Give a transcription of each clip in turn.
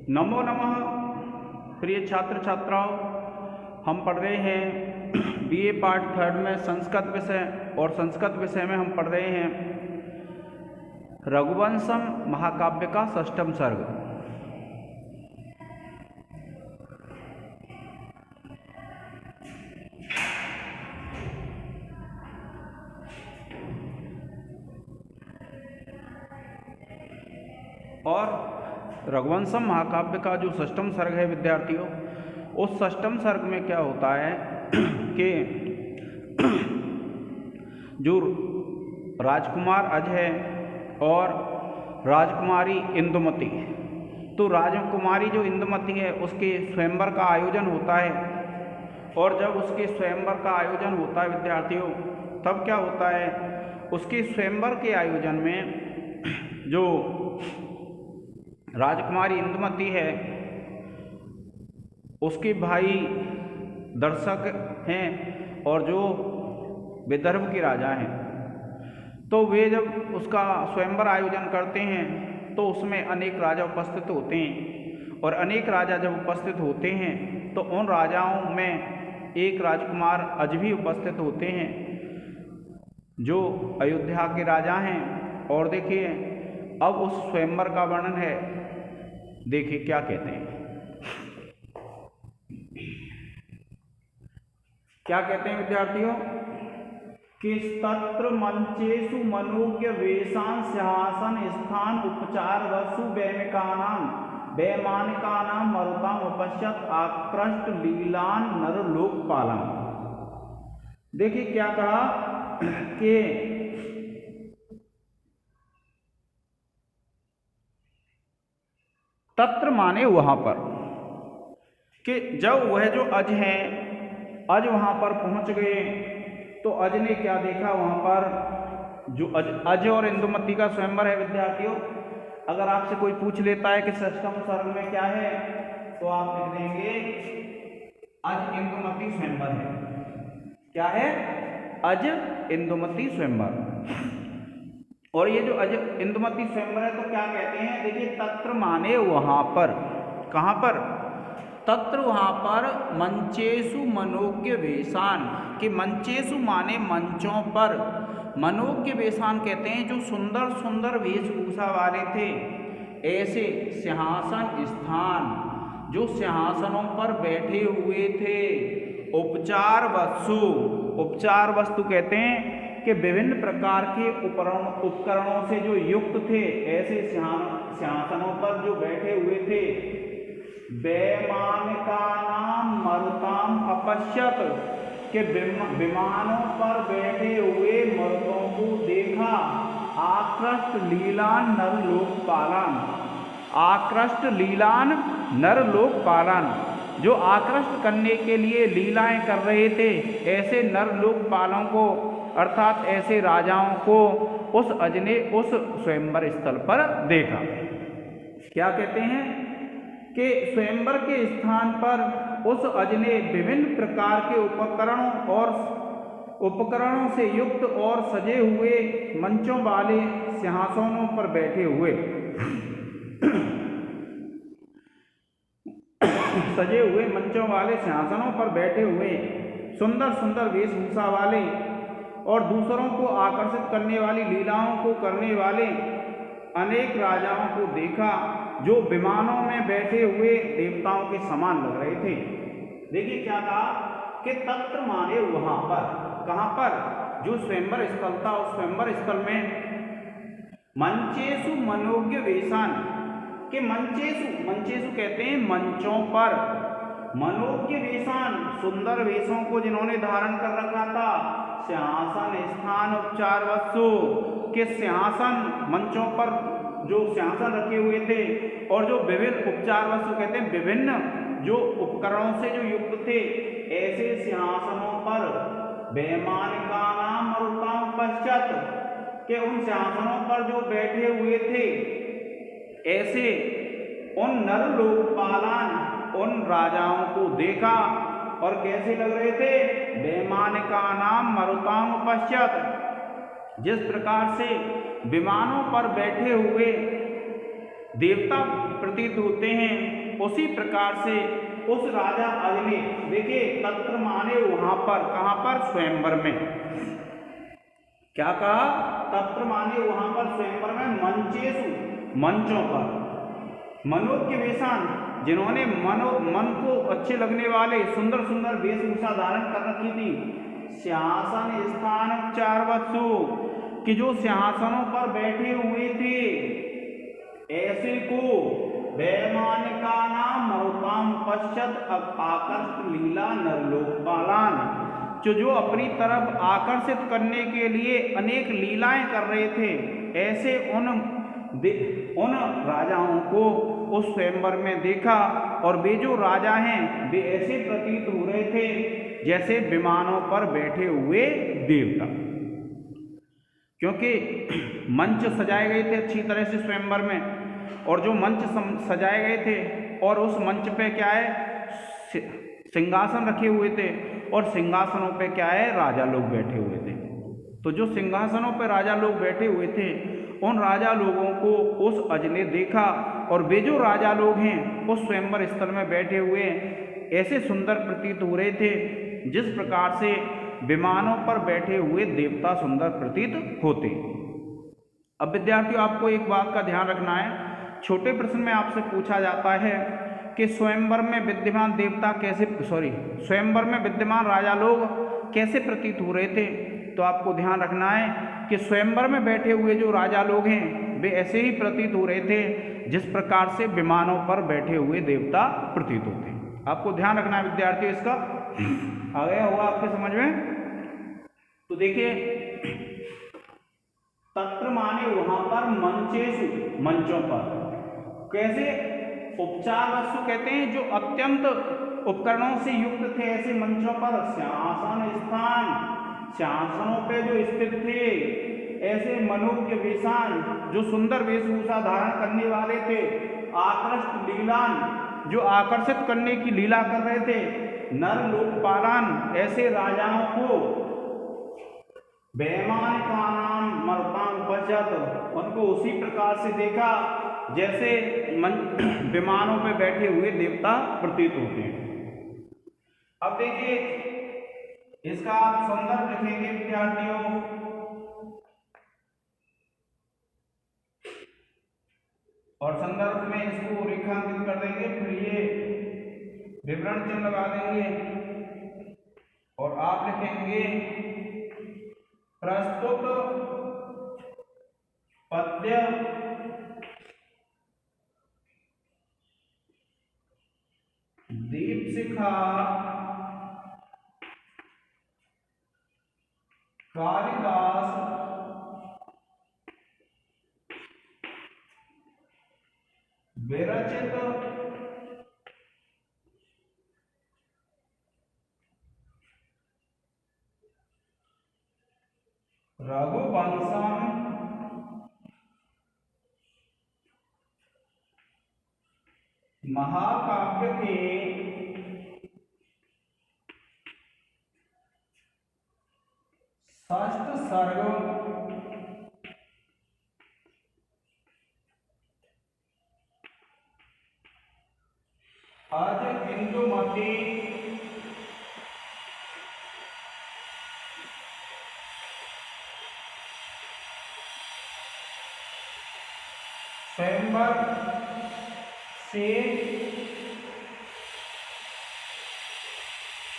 नमो नमः प्रिय छात्र छात्राओं, हम पढ़ रहे हैं बीए पार्ट 3 में संस्कृत विषय, और संस्कृत विषय में हम पढ़ रहे हैं रघुवंशम महाकाव्य का 6वां सर्ग। और रघुवंशम महाकाव्य का जो 6वां सर्ग है विद्यार्थियों, उस 6वें सर्ग में क्या होता है कि जो राजकुमार अज है और राजकुमारी इंदुमती, तो राजकुमारी जो इंदुमती है उसके स्वयंवर का आयोजन होता है। और जब उसके स्वयंवर का आयोजन होता है विद्यार्थियों, तब क्या होता है, उसके स्वयंवर के आयोजन में जो राजकुमारी इंदुमती है उसके भाई दर्शक हैं और जो विदर्भ के राजा हैं, तो वे जब उसका स्वयंवर आयोजन करते हैं तो उसमें अनेक राजा उपस्थित होते हैं। और अनेक राजा जब उपस्थित होते हैं तो उन राजाओं में एक राजकुमार अज भी उपस्थित होते हैं जो अयोध्या के राजा हैं। और देखिए अब उस स्वयंवर का वर्णन है, देखिए क्या कहते हैं, क्या कहते हैं विद्यार्थियों कि तत्र मंचेषु मनोज्ञ वेशान सिंहासन स्थान उपचार वसु वैमानिकानां मरुताम उपश्यत आकृष्ट लीलान नर लोकपालम। देखिए क्या कहा कि तत्र माने वहां पर, कि जब वह जो अज हैं, अज वहां पर पहुंच गए तो अज ने क्या देखा, वहां पर जो अज और इंदुमती का स्वयंवर है विद्यार्थियों। अगर आपसे कोई पूछ लेता है कि 6वें सर्ग में क्या है, तो आप लिख देंगे अज इंदुमती स्वयंवर है। क्या है? अज इंदुमती स्वयंवर। और ये जो अज इंदुमती स्वयंवर है तो क्या कहते हैं, देखिए तत्र माने वहां पर, कहां पर, तत्र वहां पर मंचेषु मनोज्ञ वेशान, कि मंचेषु माने मंचों पर, मनोज्ञ वेशान कहते हैं जो सुंदर सुंदर वेशभूषा वाले थे, ऐसे सिंहासन स्थान, जो सिंहासनों पर बैठे हुए थे, उपचार वस्तु, उपचार वस्तु कहते हैं कि विभिन्न प्रकार के उपकरणों से जो युक्त थे, ऐसे सिंहासनों पर जो बैठे हुए थे। वैमानिकानां मरुताम अपश्यत, के विमानों पर बैठे हुए मरुतों को देखा। आकृष्ट लीलान नर लोकपालन, आकृष्ट लीलान नर लोकपालन, जो आकृष्ट करने के लिए लीलाएं कर रहे थे, ऐसे नर लोकपालों को अर्थात ऐसे राजाओं को उस अज ने उस स्वयंवर स्थल पर देखा। क्या कहते हैं कि स्वयंवर के स्थान पर उस अज ने विभिन्न प्रकार के उपकरणों से युक्त और सजे हुए मंचों वाले सिंहासनों पर बैठे हुए सजे हुए मंचों वाले सिंहासनों पर बैठे हुए सुंदर सुंदर वेशभूषा वाले और दूसरों को आकर्षित करने वाली लीलाओं को करने वाले अनेक राजाओं को देखा, जो विमानों में बैठे हुए देवताओं के समान लग रहे थे। देखिए क्या कहा कि तत्र माने वहां पर, कहां पर, जो स्वयंवर स्थल था उस स्वयंवर स्थल में मंचेषु मनोज्ञ वेशान, के मंचेषु, मंचेषु कहते हैं मंचों पर, मनोज्ञ वेशान, सुंदर वेशों को जिन्होंने धारण कर रखा था, सिंहासन स्थान उपचार वस्तु, के सिंहासन, मंचों पर जो सिंहासन रखे हुए थे, और जो विभिन्न उपचार वस्तु कहते हैं विभिन्न जो उपकरणों से जो युक्त थे, ऐसे सिंहासनों पर वैमानिकानां मरुताम पश्चात, के उन सिंहासनों पर जो बैठे हुए थे, ऐसे उन नर लोकपालान, उन राजाओं को देखा। और कैसे लग रहे थे? वैमानिका नाम मरुताम पश्चात, जिस प्रकार से विमानों पर बैठे हुए देवता प्रतीत होते हैं, उसी प्रकार से उस राजा अज ने, देखिए तत्र माने वहां पर, कहां पर? स्वयंवर में। क्या कहा? तत्र माने वहां पर, स्वयंवर में, मंचेषु, मंचों पर, मनोज्ञ वेशान, जिन्होंने मन को अच्छे लगने वाले सुंदर सुंदर वेशभूषा धारण कर रखी थी, सिंहासन स्थान चार वत्सु, कि जो सिंहासनों पर बैठे हुए थे, ऐसे को वैमानिका नाम मरुताम पश्चात आकर्षित लीला नरलोकपालान, जो अपनी तरफ आकर्षित करने के लिए अनेक लीलाएं कर रहे थे, ऐसे उन राजाओं को उस स्वयंवर में देखा। और वे जो राजा हैं वे ऐसे प्रतीत हो रहे थे जैसे विमानों पर बैठे हुए देवता, क्योंकि मंच सजाए गए थे अच्छी तरह से स्वयंवर में, और जो मंच सजाए गए थे और उस मंच पे क्या है? सिंहासन रखे हुए थे, और सिंहासनों पे क्या है? राजा लोग बैठे हुए थे। तो जो सिंहासनों पे राजा लोग बैठे हुए थे, उन राजा लोगों को उस अज ने देखा, और वे जो राजा लोग हैं उस स्वयंवर स्थल में बैठे हुए ऐसे सुंदर प्रतीत हो रहे थे जिस प्रकार से विमानों पर बैठे हुए देवता सुंदर प्रतीत होते। अब विद्यार्थियों, आपको एक बात का ध्यान रखना है, छोटे प्रश्न में आपसे पूछा जाता है कि स्वयंवर में विद्यमान देवता कैसे, स्वयंवर में विद्यमान राजा लोग कैसे प्रतीत हो रहे थे। तो आपको ध्यान रखना है कि स्वयंवर में बैठे हुए जो राजा लोग हैं वे ऐसे ही प्रतीत हो रहे थे जिस प्रकार से विमानों पर बैठे हुए देवता प्रतीत होते हैं। आपको ध्यान रखना है विद्यार्थियों, इसका आ गया होगा आपके समझ में। तो देखिए, तत्र माने वहां पर, मंचेषु, मंचों पर, कैसे? उपचार वस्तु कहते हैं जो अत्यंत उपकरणों से युक्त थे, ऐसे मंचों पर, सिंहासन स्थान, सिंहासनों पे जो स्थित थे, ऐसे मनोज्ञ वेशान, जो सुंदर वेशभूषा धारण करने वाले थे, आकर्षित लीलान, जो आकर्षित करने की लीला कर रहे थे, नर लोकपालान, ऐसे राजाओं को, वैमानिका नाम मरुताम पश्चात, उनको उसी प्रकार से देखा जैसे विमानों पे बैठे हुए देवता प्रतीत होते हैं। अब देखिए, इसका आप संदर्भ लिखेंगे विद्यार्थियों, और संदर्भ में इसको रेखांकित कर देंगे, फिर ये विवरण चिन्ह लगा देंगे, और आप लिखेंगे प्रस्तुत पद्य दीपशिखा कालिदास विरचित रघुवंशम महाकाव्य के षष्ठ सर्ग अज इंदुमती स्वयंवर से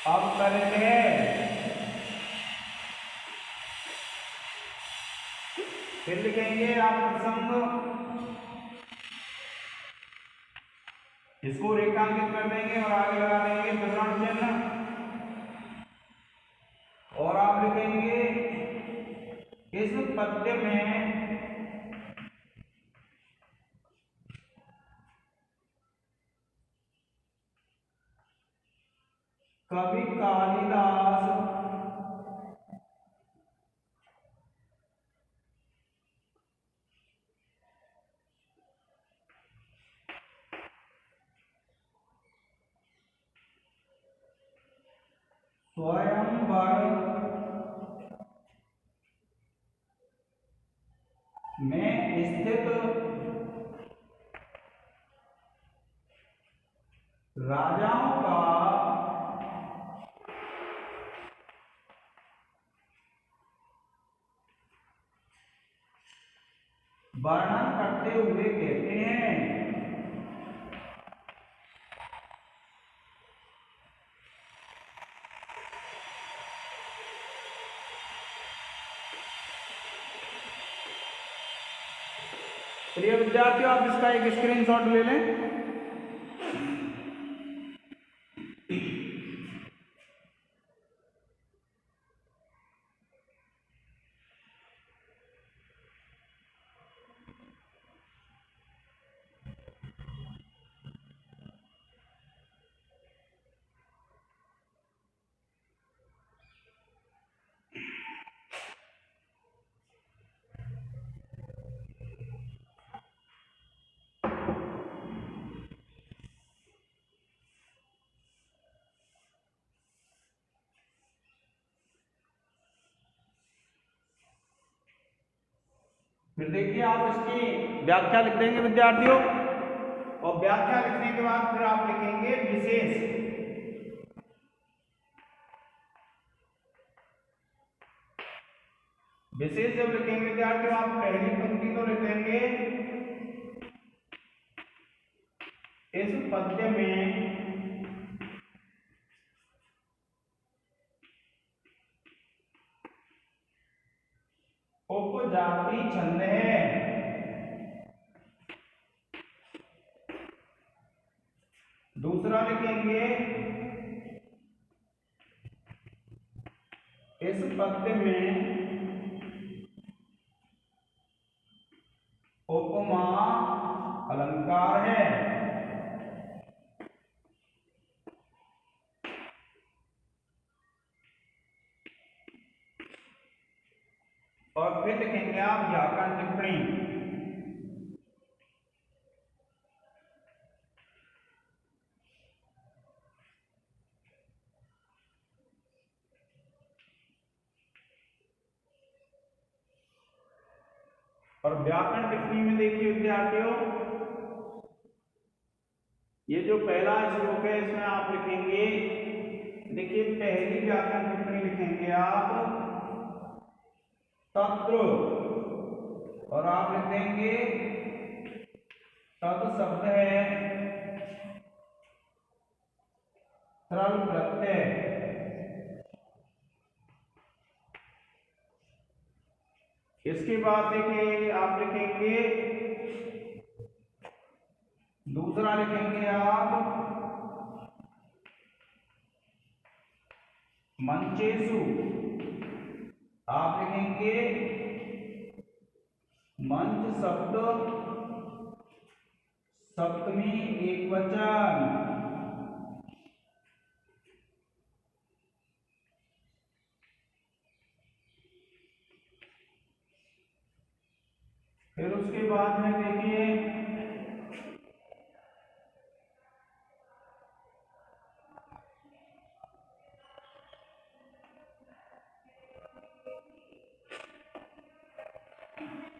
अवतरित है। फिर लिखेंगे आप प्रसंग, इसको रेखांकित कर देंगे और आगे लगा देंगे विवरण चिन्ह, और आप लिखेंगे इस पद्य में कवि कालिदास स्वयंवर में स्थित राजाओं का वर्णन करते हुए कहते हैं। प्रिय विद्यार्थियों, आप इसका एक स्क्रीनशॉट ले लें। फिर देखिए, आप इसकी व्याख्या लिख देंगे विद्यार्थियों, और व्याख्या लिखने के बाद फिर आप लिखेंगे विशेष। विशेष जब लिखेंगे विद्यार्थियों, आप पहली पंक्ति तो लिखेंगे, इस पद्य में उपजाति छंद है। दूसरा लिखेंगे, इस पद्य में उपमा अलंकार है। और फिर लिखेंगे आप व्याकरण टिप्पणी। और व्याकरण टिप्पणी में देखिए विद्यार्थियों, ये जो पहला श्लोक है इसमें आप लिखेंगे, देखिए पहली व्याकरण टिप्पणी लिखेंगे आप तत्र, और आप लिख देंगे तत् शब्द है सरल प्रत्यय। इसके बाद देखिए आप लिखेंगे, दूसरा लिखेंगे आप मंचेषु, आप लिखेंगे मंच शब्द सप्तमी एकवचन। फिर उसके बाद में देखिए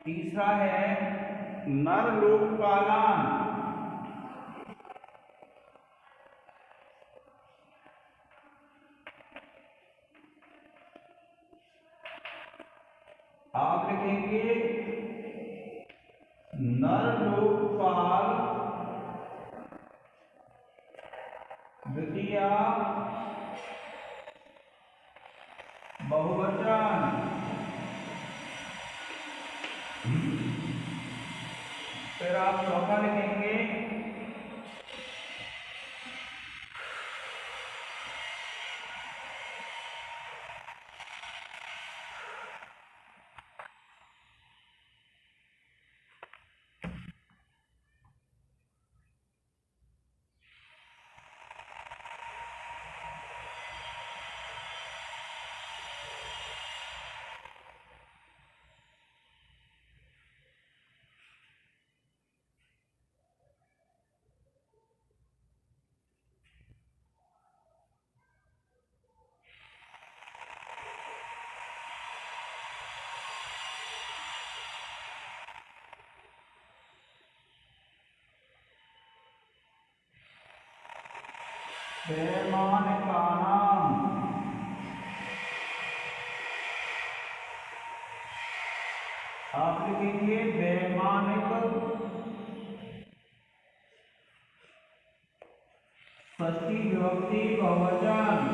तीसरा है नर लोकपालन। आप लिखेंगे नर लोकपाल द्वितीया बहुवचन। फिर आप चौथा लिखेंगे वैमानिकानां आप लिखेंगे वैमानिक षष्ठी विभक्ति बहुवचन।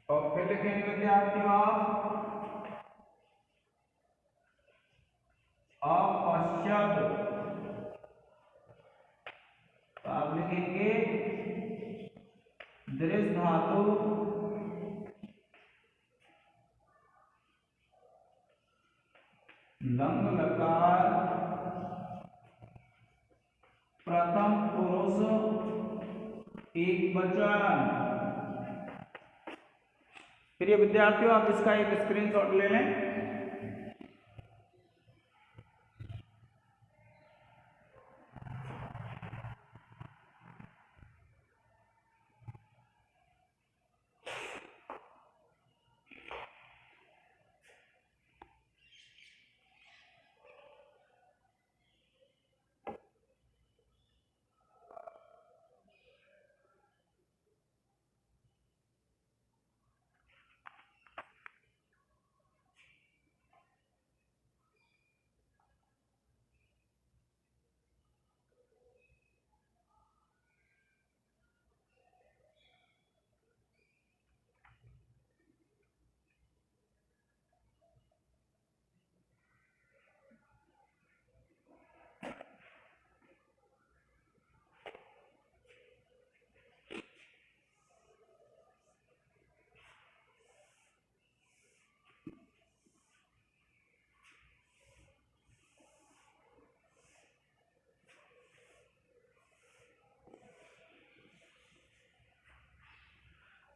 और फिर लिखेंगे विद्यार्थियों अपश्यद, तो आप लिखेंगे दृश्य धातु लंग लकार प्रथम पुरुष एक वचन। फिर ये विद्यार्थियों आप इसका एक स्क्रीनशॉट ले लें।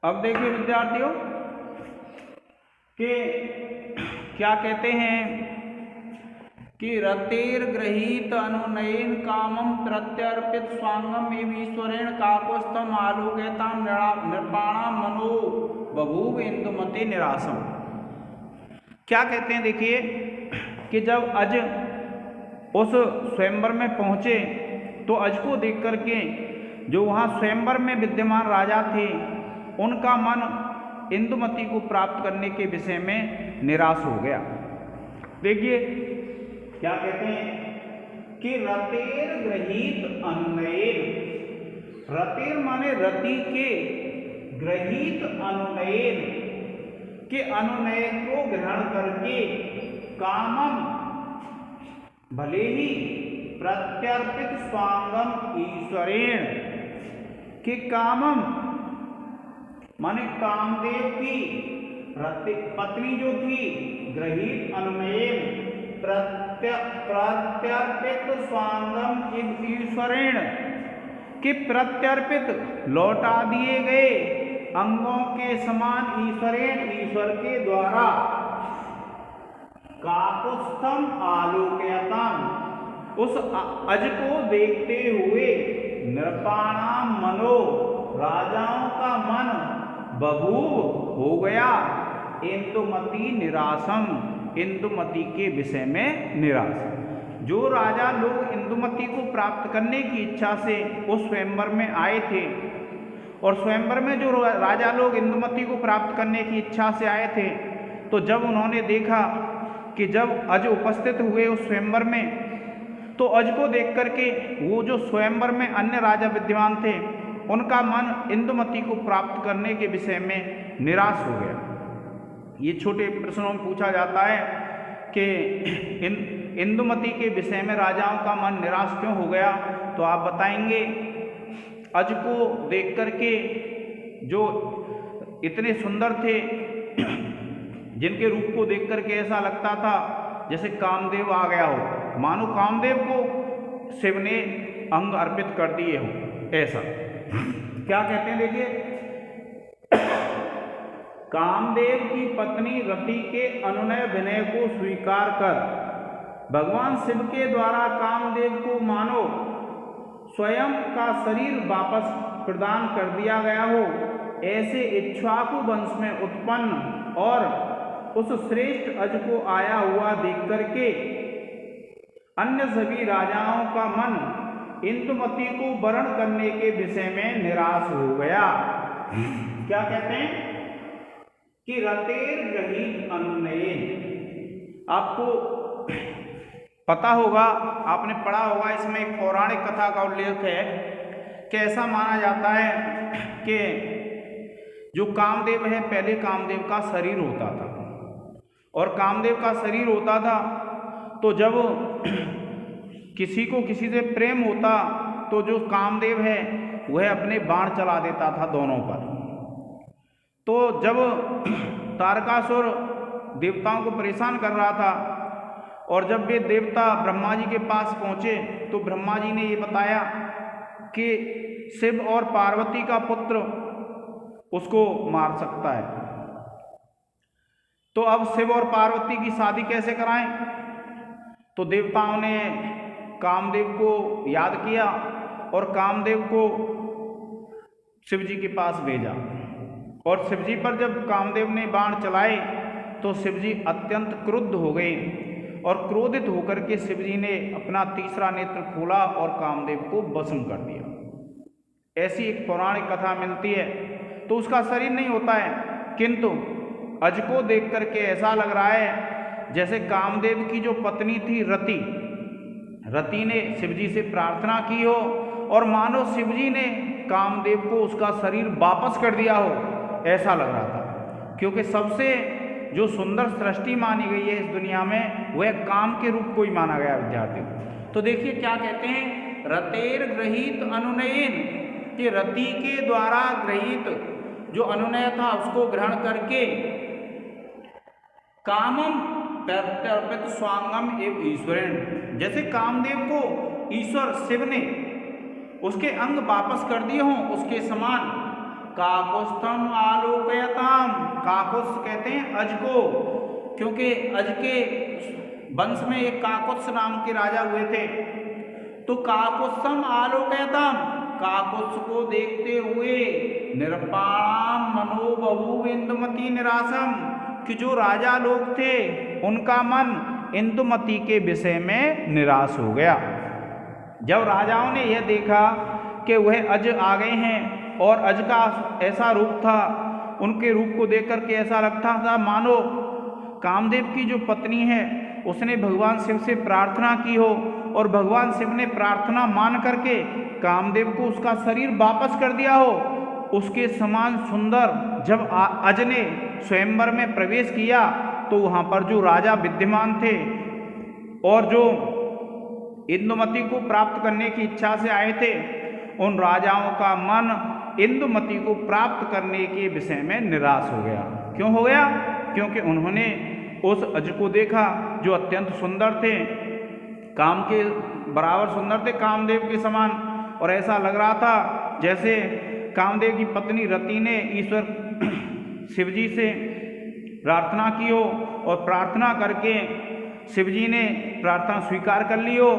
अब देखिए विद्यार्थियों कि क्या कहते हैं कि रतेर गृहीत अनुनयन कामम प्रत्यर्पित स्वांगम एवं ईश्वरेण काकुस्थम आलोक्यताम निर्पाणाम मनो बभूव इंदुमते निरासम। क्या कहते हैं देखिए कि जब अज उस स्वयंवर में पहुंचे तो अज को देख करके जो वहां स्वयंवर में विद्यमान राजा थे उनका मन इंदुमती को प्राप्त करने के विषय में निराश हो गया। देखिए क्या कहते हैं कि रतेर गृहीत अनुनयन, रतेर माने रति के, गृहीत अनुनयन के अनुनय को ग्रहण करके कामम भले ही प्रत्यर्पित स्वांगम ईश्वरेण के कामम माने कामदेव की पत्नी जो थी गृहीत अनुनयन प्रत्यर्पित स्वांगम ईश्वरेण कि प्रत्यर्पित लौटा दिए गए अंगों के समान ईश्वरेण ईश्वर के द्वारा काकुस्थम आलोक्यताम उस अज को देखते हुए नृपाणाम मनो राजाओं का मन बभूव हो गया इंदुमती निरासम, इंदुमती के विषय में निराश। जो राजा लोग इंदुमती को प्राप्त करने की इच्छा से उस स्वयंवर में आए थे और स्वयंवर में जो राजा लोग इंदुमती को प्राप्त करने की इच्छा से आए थे, तो जब उन्होंने देखा कि जब अज उपस्थित हुए उस स्वयंवर में तो अज को देख करके वो जो स्वयंवर में अन्य राजा विद्यमान थे उनका मन इंदुमती को प्राप्त करने के विषय में निराश हो गया। ये छोटे प्रश्नों में पूछा जाता है कि इंदुमती के विषय में राजाओं का मन निराश क्यों हो गया, तो आप बताएंगे अज को देख करके जो इतने सुंदर थे जिनके रूप को देख करके ऐसा लगता था जैसे कामदेव आ गया हो, मानो कामदेव को शिव ने अंग अर्पित कर दिए हो, ऐसा। क्या कहते हैं देखिए, कामदेव की पत्नी रति के अनुनय विनय को स्वीकार कर भगवान शिव के द्वारा कामदेव को मानो स्वयं का शरीर वापस प्रदान कर दिया गया हो, ऐसे इक्ष्वाकु वंश में उत्पन्न और उस श्रेष्ठ अज को आया हुआ देख करके अन्य सभी राजाओं का मन इंदुमती को वरण करने के विषय में निराश हो गया। क्या कहते हैं कि रतेर रहित अनुनयन। आपको पता होगा, आपने पढ़ा होगा, इसमें एक पौराणिक कथा का उल्लेख है कि ऐसा माना जाता है कि जो कामदेव है, पहले कामदेव का शरीर होता था और कामदेव का शरीर होता था तो जब किसी को किसी से प्रेम होता तो जो कामदेव है वह अपने बाण चला देता था दोनों पर। तो जब तारकासुर देवताओं को परेशान कर रहा था और जब वे देवता ब्रह्मा जी के पास पहुँचे तो ब्रह्मा जी ने ये बताया कि शिव और पार्वती का पुत्र उसको मार सकता है। तो अब शिव और पार्वती की शादी कैसे कराएं? तो देवताओं ने कामदेव को याद किया और कामदेव को शिव जी के पास भेजा और शिव जी पर जब कामदेव ने बाण चलाए तो शिव जी अत्यंत क्रुद्ध हो गए और क्रोधित होकर के शिव जी ने अपना तीसरा नेत्र खोला और कामदेव को भस्म कर दिया। ऐसी एक पौराणिक कथा मिलती है। तो उसका शरीर नहीं होता है, किंतु अज को देख करके ऐसा लग रहा है जैसे कामदेव की जो पत्नी थी रति ने शिवजी से प्रार्थना की हो और मानो शिवजी ने कामदेव को उसका शरीर वापस कर दिया हो, ऐसा लग रहा था। क्योंकि सबसे जो सुंदर सृष्टि मानी गई है इस दुनिया में वह काम के रूप को ही माना गया विद्यार्थी। तो देखिए क्या कहते हैं, रतेर गृहीत अनुनयन, कि रति के द्वारा गृहीत जो अनुनय था उसको ग्रहण करके कामम प्रत्यर्पित स्वांगम एवं ईश्वरेण, जैसे कामदेव को ईश्वर शिव ने उसके अंग वापस कर दिए हों उसके समान काकुत्स्थम आलोकयताम। काकुत्स कहते हैं अज को, क्योंकि अज के वंश में एक काकुत्स नाम के राजा हुए थे। तो काकुत्स्थम आलोकयताम, काकुत्स को देखते हुए निरपाणाम मनो बभूव इंदुमती निरासम, कि जो राजा लोग थे उनका मन इंदुमती के विषय में निराश हो गया। जब राजाओं ने यह देखा कि वह अज आ गए हैं और अज का ऐसा रूप था, उनके रूप को देख करके ऐसा लगता था मानो कामदेव की जो पत्नी है उसने भगवान शिव से प्रार्थना की हो और भगवान शिव ने प्रार्थना मान करके कामदेव को उसका शरीर वापस कर दिया हो, उसके समान सुंदर जब अज ने स्वयंवर में प्रवेश किया तो वहाँ पर जो राजा विद्यमान थे और जो इंदुमती को प्राप्त करने की इच्छा से आए थे, उन राजाओं का मन इंदुमती को प्राप्त करने के विषय में निराश हो गया। क्यों हो गया? क्योंकि उन्होंने उस अज को देखा जो अत्यंत सुंदर थे, काम के बराबर सुंदर थे, कामदेव के समान, और ऐसा लग रहा था जैसे कामदेव की पत्नी रति ने ईश्वर शिवजी से प्रार्थना की हो और प्रार्थना करके शिवजी ने प्रार्थना स्वीकार कर ली हो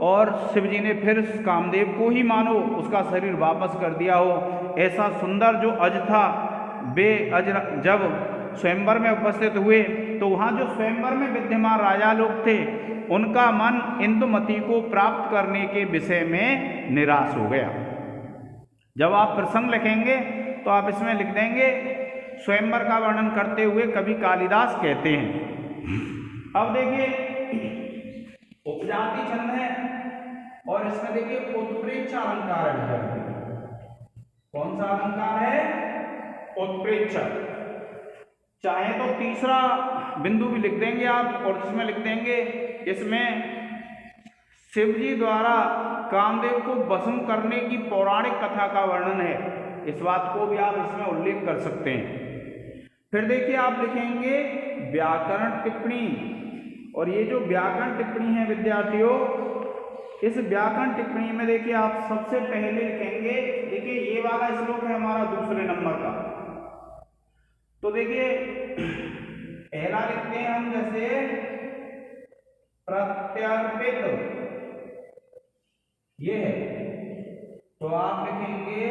और शिवजी ने फिर कामदेव को ही मानो उसका शरीर वापस कर दिया हो। ऐसा सुंदर जो अज था, वे अज जब स्वयंवर में उपस्थित हुए तो वहाँ जो स्वयंवर में विद्यमान राजा लोग थे उनका मन इंदुमती को प्राप्त करने के विषय में निराश हो गया। जब आप प्रसंग लिखेंगे तो आप इसमें लिख देंगे स्वयंवर का वर्णन करते हुए कवि कालिदास कहते हैं। अब देखिए उपजाति छंद है और इसमें देखिए उत्प्रेक्षा अलंकार है। कौन सा अलंकार है? उत्प्रेक्षा। चाहे तो तीसरा बिंदु भी लिख देंगे आप और इसमें लिख देंगे इसमें शिवजी द्वारा कामदेव को भस्म करने की पौराणिक कथा का वर्णन है। इस बात को भी आप इसमें उल्लेख कर सकते हैं। फिर देखिए आप लिखेंगे व्याकरण टिप्पणी, और ये जो व्याकरण टिप्पणी है विद्यार्थियों, इस व्याकरण टिप्पणी में देखिए आप सबसे पहले लिखेंगे, देखिए ये वाला श्लोक है हमारा दूसरे नंबर का, तो देखिए पहला लिखते हैं हम जैसे प्रत्यर्पित, ये है तो आप लिखेंगे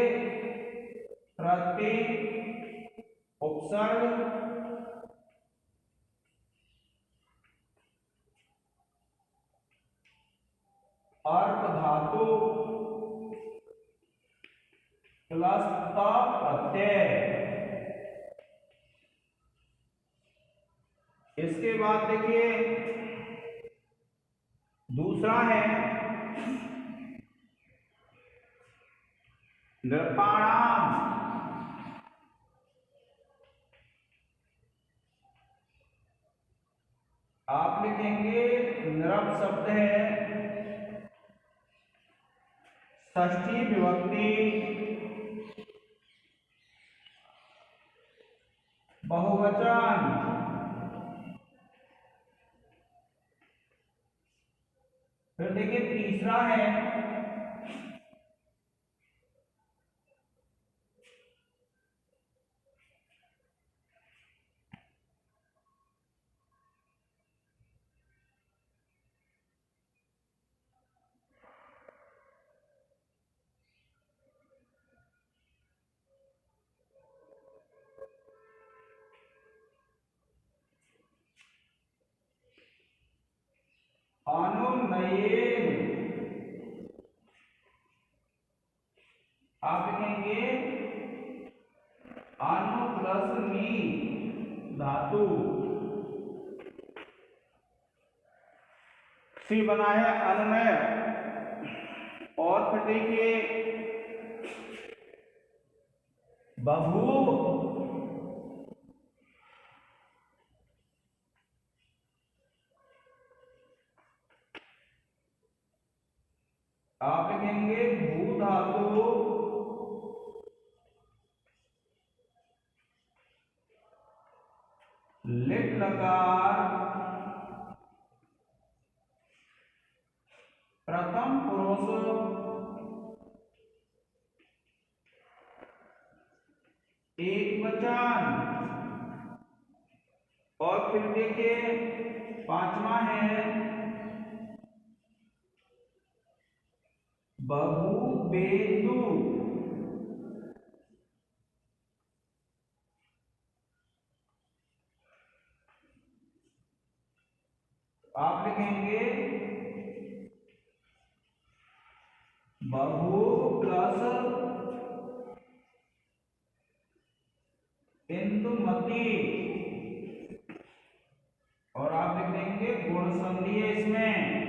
प्रति उपसर्ग अर्थ धातु प्लस त प्रत्यय। इसके बाद देखिए दूसरा है नृपाणाम। आप लिखेंगे नृप शब्द है षष्ठी विभक्ति बहुवचन। फिर देखिए तीसरा है अनुनयन। आप लिखेंगे अनु प्लस नी धातु सी बना है अनुनय। और फिर देखिए बभूव। आप लिखेंगे भू धातु लिट लकार प्रथम पुरुष एक वचन। और फिर देखिए पांचवा है बहुबेदु। आप लिखेंगे बहु प्लस इंदुमती। और आप लिख देंगे गुण संधि है इसमें।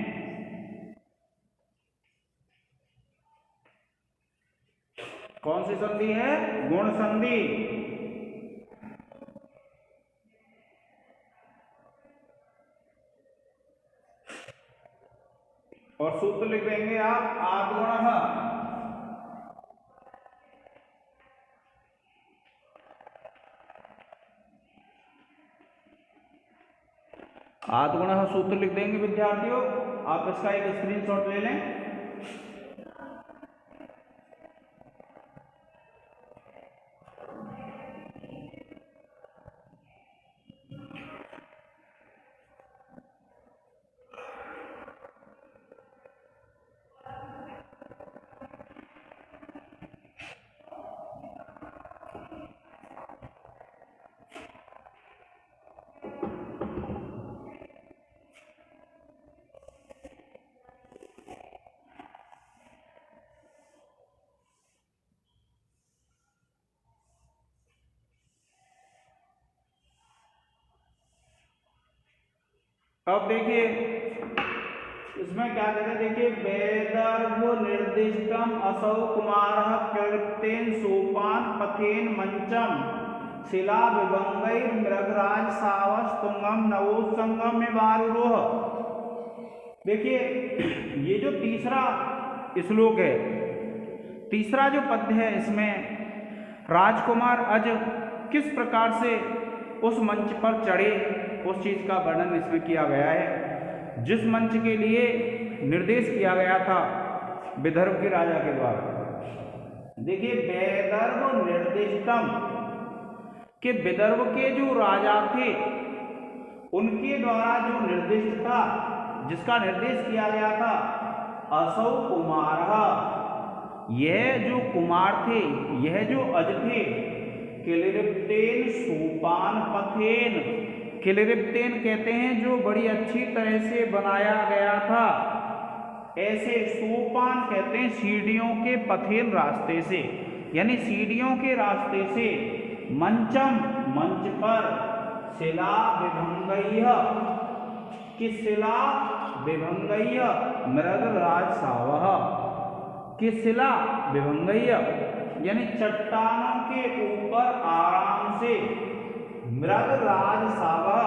कौन सी संधि है? गुण संधि। और सूत्र लिख देंगे आप आद्गुणः। आद्गुणः सूत्र लिख देंगे विद्यार्थियों। आप इसका एक स्क्रीनशॉट ले लें। अब देखिए इसमें क्या कहते हैं, देखिए वेदर्भ निर्दिष्टम असौ कुमारः कृतेन सोपान पथेन मंचम शिला विभंगैर मृगराज सावस तुंगम नवोत्संगम में वारुरोह। देखिए ये जो तीसरा श्लोक है, तीसरा जो पद्य है, इसमें राजकुमार अज किस प्रकार से उस मंच पर चढ़े उस चीज का वर्णन इसमें किया गया है, जिस मंच के लिए निर्देश किया गया था विदर्भ के राजा के द्वारा। देखिए वेदर्भ निर्दिष्टम कि विदर्भ के जो राजा थे उनके द्वारा जो निर्दिष्ट था, जिसका निर्देश किया गया था, असौ कुमार, यह जो कुमार थे, यह जो अज थे, क्लिरिप्तेन सोपान पथेन। क्लिरिप्तेन कहते हैं जो बड़ी अच्छी तरह से बनाया गया था, ऐसे सोपान कहते हैं सीढ़ियों के पथेन रास्ते से, यानी सीढ़ियों के रास्ते से। मंचम मंच पर, शिला विभंगय्य कि शिला विभंगय्य मृगराज सावह कि शिला विभंगय्य यानी चट्टानों के ऊपर आराम से, मृगराज सावह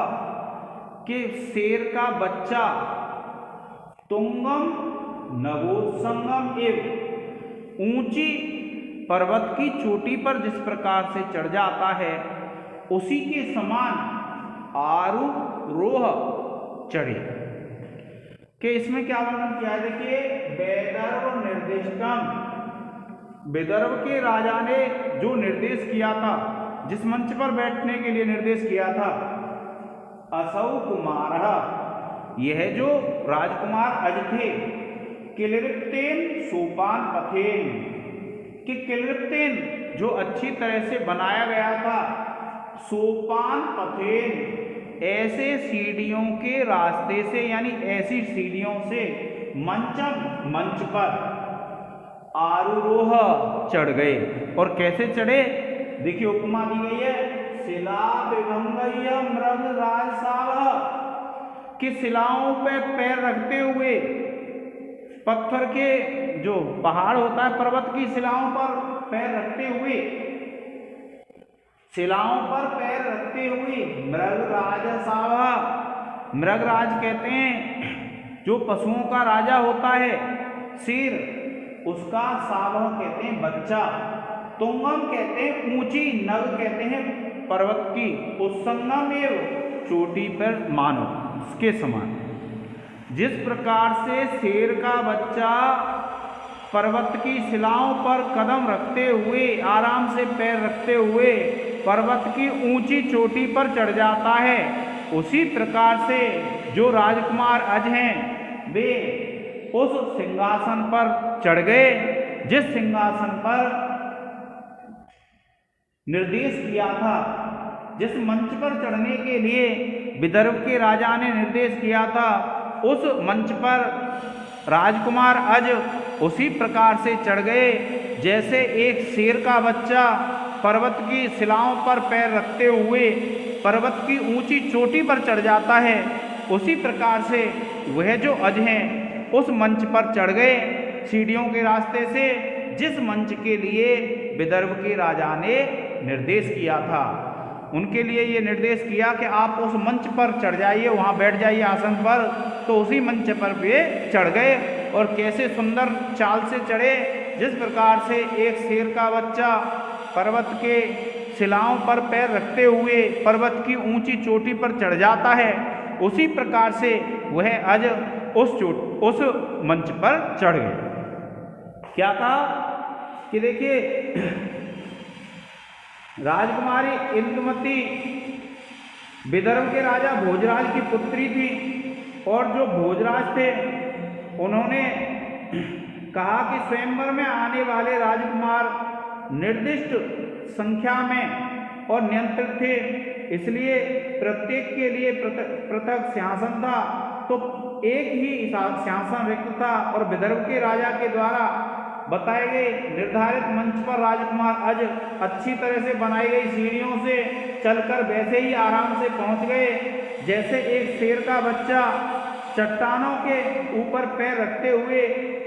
के शेर का बच्चा, तुंगम नवोत्संगम एवं ऊंची पर्वत की चोटी पर जिस प्रकार से चढ़ जाता है उसी के समान आरोह चढ़े। कि इसमें क्या वर्णन किया है, देखिए वैदर्भ निर्दिष्टम, विदर्भ के राजा ने जो निर्देश किया था, जिस मंच पर बैठने के लिए निर्देश किया था, असौ कुमार, यह जो राजकुमार अज थे, क्लिरिप्तेन सोपान पथेन कि क्लिरिप्तेन जो अच्छी तरह से बनाया गया था, सोपान पथेन ऐसे सीढ़ियों के रास्ते से, यानी ऐसी सीढ़ियों से, मंचम मंच पर, आरोह चढ़ गए। और कैसे चढ़े, देखिए उपमा दी गई है, शिला विभंगय्य मृगराज सावह कि शिलाओं पे पैर रखते हुए, पत्थर के जो पहाड़ होता है पर्वत की शिलाओं पर पैर रखते हुए, शिलाओं पर पैर रखते हुए मृगराज सावह, मृगराज कहते हैं जो पशुओं का राजा होता है शेर, उसका सावह कहते हैं बच्चा, तुंगम कहते हैं ऊंची, नग कहते हैं पर्वत की, उत्संगम एवं चोटी पर मानो उसके समान। जिस प्रकार से शेर का बच्चा पर्वत की शिलाओं पर कदम रखते हुए, आराम से पैर रखते हुए पर्वत की ऊंची चोटी पर चढ़ जाता है, उसी प्रकार से जो राजकुमार अज हैं वे उस सिंहासन पर चढ़ गए जिस सिंहासन पर निर्देश किया था, जिस मंच पर चढ़ने के लिए विदर्भ के राजा ने निर्देश किया था, उस मंच पर राजकुमार अज उसी प्रकार से चढ़ गए जैसे एक शेर का बच्चा पर्वत की शिलाओं पर पैर रखते हुए पर्वत की ऊंची चोटी पर चढ़ जाता है, उसी प्रकार से वह जो अज हैं उस मंच पर चढ़ गए सीढ़ियों के रास्ते से, जिस मंच के लिए विदर्भ के राजा ने निर्देश किया था। उनके लिए ये निर्देश किया कि आप उस मंच पर चढ़ जाइए, वहाँ बैठ जाइए आसन पर, तो उसी मंच पर वे चढ़ गए। और कैसे सुंदर चाल से चढ़े, जिस प्रकार से एक शेर का बच्चा पर्वत के शिलाओं पर पैर रखते हुए पर्वत की ऊंची चोटी पर चढ़ जाता है, उसी प्रकार से वह आज उस मंच पर चढ़ गए। क्या कहा कि देखिए राजकुमारी इंदुमती विदर्भ के राजा भोजराज की पुत्री थी, और जो भोजराज थे उन्होंने कहा कि स्वयंवर में आने वाले राजकुमार निर्दिष्ट संख्या में और नियंत्रित थे, इसलिए प्रत्येक के लिए पृथक सिंहासन था, तो एक ही सिंहासन रिक्त था। और विदर्भ के राजा के द्वारा बताए गए निर्धारित मंच पर राजकुमार अज अच्छी तरह से बनाई गई सीढ़ियों से चलकर वैसे ही आराम से पहुंच गए जैसे एक शेर का बच्चा चट्टानों के ऊपर पैर रखते हुए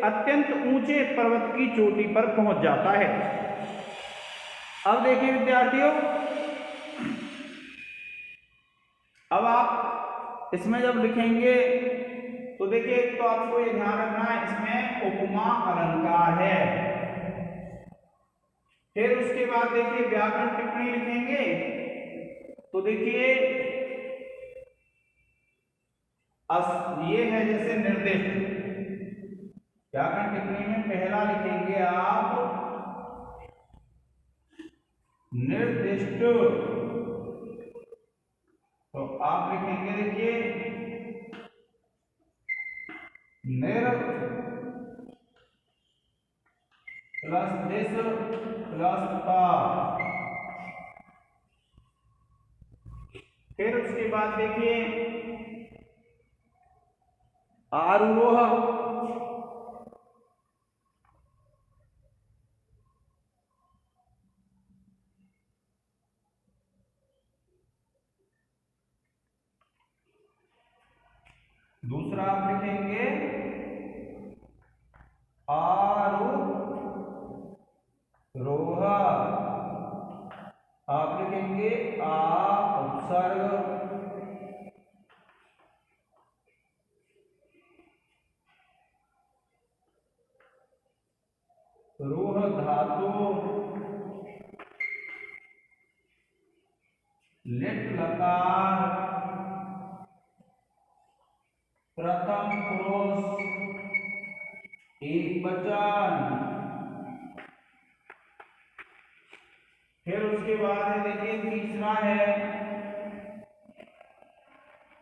अत्यंत ऊंचे पर्वत की चोटी पर पहुंच जाता है। अब देखिए विद्यार्थियों, अब आप इसमें जब लिखेंगे तो देखिए तो आपको ये ध्यान रखना है, इसमें उपमा अलंकार है। फिर उसके बाद देखिए व्याकरण टिप्पणी लिखेंगे, तो देखिए ये है जैसे निर्दिष्ट, व्याकरण टिप्पणी में पहला लिखेंगे आप निर्दिष्ट, तो आप लिखेंगे देखिए निर प्लस दिस प्लस ता, फिर उसके बाद देखिए आरूरोह, दूसरा आप लिखेंगे आरूरोह, आप लिखेंगे आ उपसर्ग, रोह धातु, लिट लकार, प्रथम पुरुष एकवचन। फिर उसके बाद है देखिए तीसरा है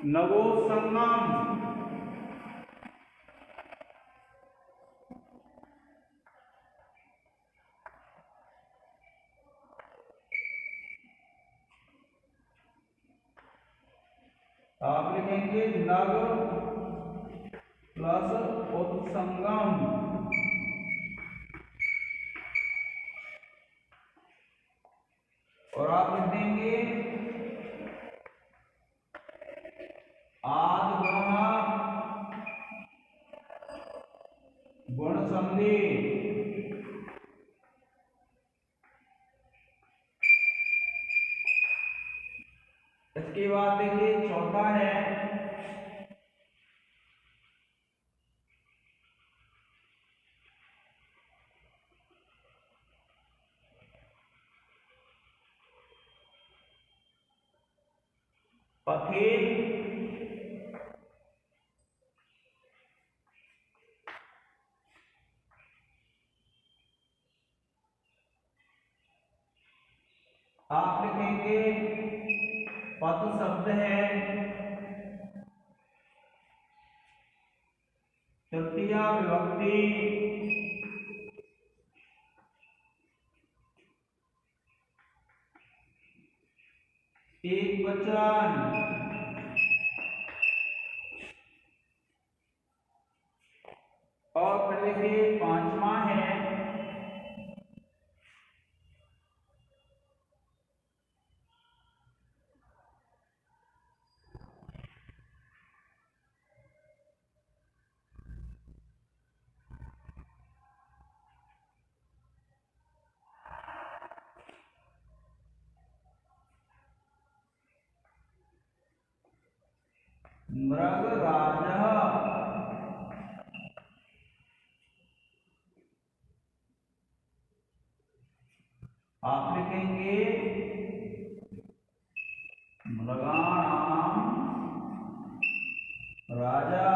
नवोसंगम, आप लिखेंगे नव प्लस उत्संगम। और आप लिख देंगे आद्गुण गुण संधि। इसके बाद देखिए चौथा है पथेल, आप लिखेंगे पथ शब्द है तृतीया विभक्ति, एकवचन। और फिर देखिए पांचवा है मृगराज। आप लिखेंगे मृगाणाम राजा।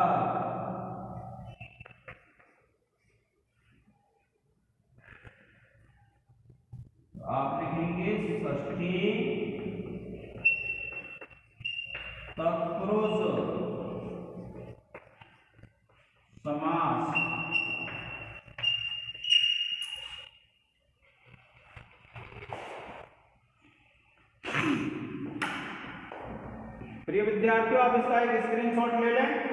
आप लिखेंगे षष्ठी तत्पुरुष समास। प्रिय विद्यार्थियों, आप इसका एक स्क्रीनशॉट ले लें।